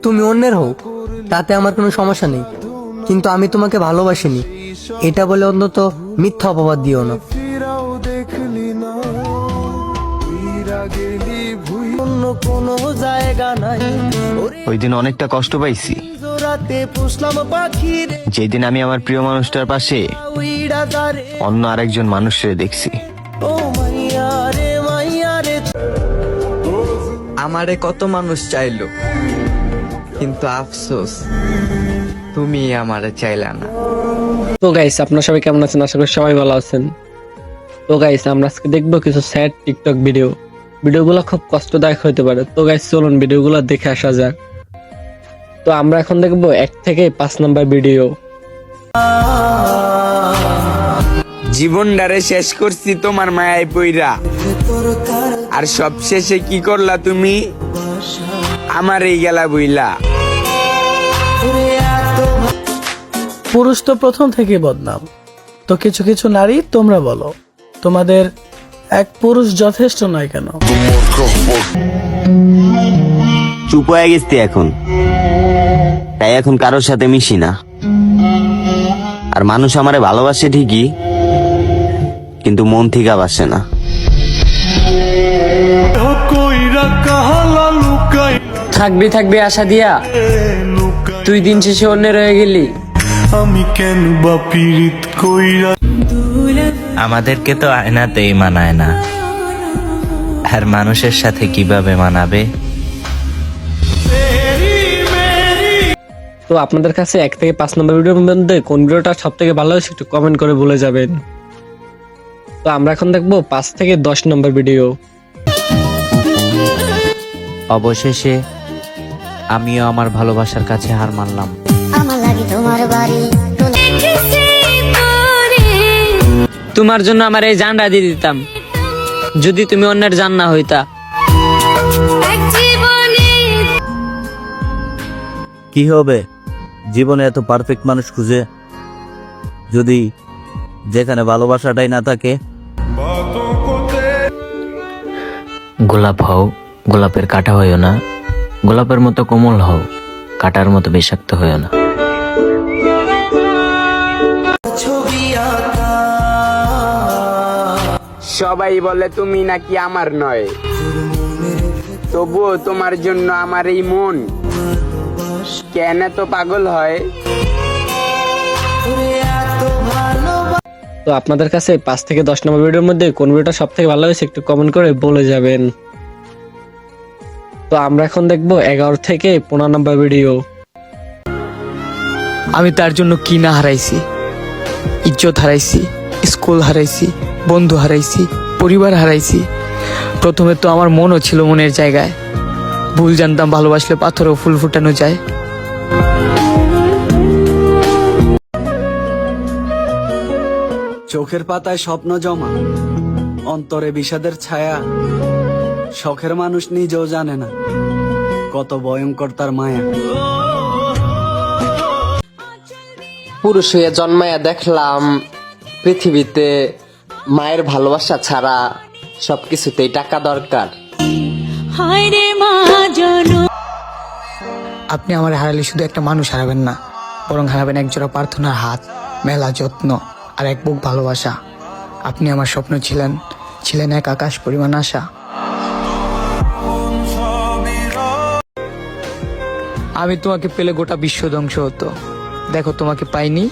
তুমি অন্যের হও, তাতে আমার কোনো সমস্যা নেই, কিন্তু আমি তোমাকে ভালোবাসিনি এটা বলে অন্তত মিথ্যা অপবাদ দিও না। অন্য কোনো জায়গা নাই, ওই দিন অনেকটা কষ্ট পাইছি, পুষলাম পাখির যেদিন আমি আমার প্রিয় মানুষটার পাশে অন্য আরেকজন মানুষের দেখছি। ও মাইয়া রে মাইয়া রে। আমারে কত মানুষ চাইলো, কিন্তু আফসোস তুমি আমারে চাইলা না। তো গাইস, আপনারা সবাই কেমন আছেন? আশা করি সবাই ভালো আছেন। তো গাইস, আমরা আজকে দেখবো কিছু স্যাড টিকটক ভিডিওগুলো খুব কষ্টদায়ক হতে পারে। তো গাইস, চলুন ভিডিওগুলো দেখে আসা যাক। তো আমরা এখন দেখবো 1 থেকে 5 নাম্বার ভিডিও। জীবনটারে শেষ করছি তোমার মায়ায় পইরা, আর সব শেষে কি করলা তুমি? আমার এই গেলা বইলা। পুরুষ তো প্রথম থেকে বদনাম, তো কিছু কিছু নারী তোমরা বলো, তোমাদের এক পুরুষ যথেষ্ট নয় কেন? চুপ হয়ে গেছি এখন, তাই এখন কারোর সাথে মিশি না। আর মানুষ আমারে ভালোবাসে ঠিকই, কিন্তু মন থেকে বাসে না। থাকবি থাকবি আশা দিয়া তুই দিন শেষে অন্য রয়ে গেলি। আমাদেরকে তো আয়নাতেই মানায় না, আর মানুষের সাথে কিভাবে মানাবে? তো আপনাদের কাছে 1 থেকে 5 নম্বর ভিডিওর মধ্যে কোন ভিডিওটা সব থেকে ভালো হয়েছে একটু কমেন্ট করে বলে যাবেন। তো আমরা এখন দেখবো 5 থেকে 10 নম্বর ভিডিও। অবশেষে আমিও আমার ভালোবাসার কাছে হার মানলাম। তোমার জন্য আমার এই জানটা দিয়ে দিতাম যদি তুমি অন্যের জান না হইতা। কি হবে জীবনে এত পারফেক্ট মানুষ খুঁজে, যদি যেখানে ভালোবাসাটাই না থাকে? গোলাপ হও, গোলাপের কাঁটা হইও না। গোলাপের মতো কোমল হও, কাঁটার মতো বিষাক্ত হইও না। সবাই বলে তুমি নাকি আমার নয়, তবুও তোমার জন্য আমার এই মন কেন এত পাগল হয়? তো আপনাদের কাছে 5 থেকে 10 নম্বর ভিডিওর মধ্যে কোন ভিডিওটা সব থেকে ভালো হয়েছে একটু কমেন্ট করে বলে যাবেন। তো আমরা এখন দেখবো 11 থেকে 15 নম্বর ভিডিও। আমি তার জন্য কি না হারাইছি, ইজ্জত হারাইছি, স্কুল হারাইছি, বন্ধু হারাইছি, পরিবার হারাইছি। প্রথমে তো আমার মনও ছিল মনের জায়গায়, ভুল জানতাম ভালোবাসলে পাথরেও ফুল ফুটানো যায়। চোখের পাতায় স্বপ্ন জমা, অন্তরে বিষাদের ছায়া। শখের মানুষ নিজেও জানে না কত ভয়ঙ্কর তার মায়া। পুরুষ হয়ে জন্মায়া দেখলাম পৃথিবীতে মায়ের ভালোবাসা ছাড়া সবকিছুতেই টাকা দরকার। আপনি আমার হারালে শুধু একটা মানুষ হারাবেন না, বরং হারাবেন একজোড়া প্রার্থনার হাত, মেলা যত্ন আর এক বুক ভালোবাসা। আপনি আমার স্বপ্ন ছিলেন এক আকাশ পরিমাণ আশা। আমি তোমাকে পেলে গোটা বিশ্ব ধ্বংস হতো। দেখো তোমাকে পাইনি,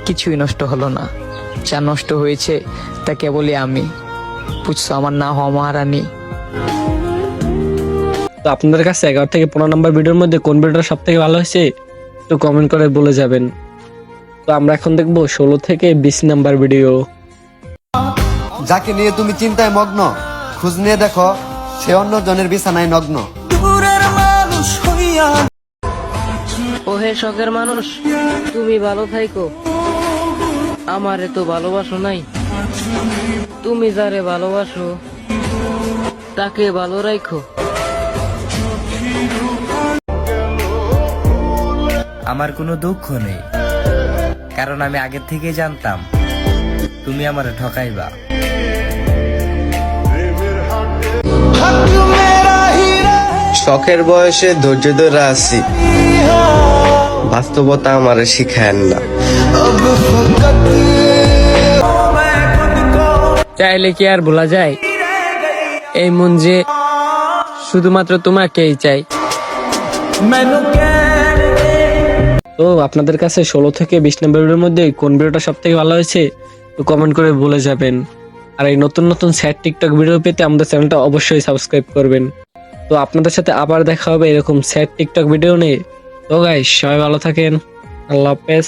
কিছুই নষ্ট হলো না। যা নষ্ট হয়েছে তা কেবলই আমি। বুঝছো, আমার না হওয়া মহারানী। তো আপনাদের কাছে 11 থেকে 15 নম্বর ভিডিওর মধ্যে কোন ভিডিওটা সব থেকে ভালো হয়েছে একটু কমেন্ট করে বলে যাবেন। তো আমরা এখন দেখবো 16 থেকে 20 নাম্বার ভিডিও। যাকে নিয়ে তুমি চিন্তায় মগ্ন, খোঁজ নিয়ে দেখো সে অন্য জনের বিছানায় নগ্ন। ওহে শখের মানুষ, তুমি ভালো থাইকো, আমারে তো ভালোবাসো নাই। তুমি যারে ভালোবাসো তাকে ভালো রাখো। আমার কোনো দুঃখ নেই, কারণ আমি আগের থেকে জানতাম তুমি আমারে ঠকাইবা। শখের বয়সে ধৈর্য ধরে আছি, বাস্তবতা আমারে শিখায়েন না। চাইলে কি আর ভোলা যায়? এই মন যে শুধুমাত্র তোমাকেই চাই। তো আপনাদের কাছে 16 থেকে 20 নম্বর ভিডিওর মধ্যে কোন ভিডিওটা সব থেকে ভালো হয়েছে তো কমেন্ট করে বলে যাবেন। আর এই নতুন নতুন স্যাড টিকটক ভিডিও পেতে আমাদের চ্যানেলটা অবশ্যই সাবস্ক্রাইব করবেন। তো আপনাদের সাথে আবার দেখা হবে এরকম স্যাড টিকটক ভিডিও নিয়ে। তো গাইস সবাই ভালো থাকেন, আল্লাহ হাফেজ।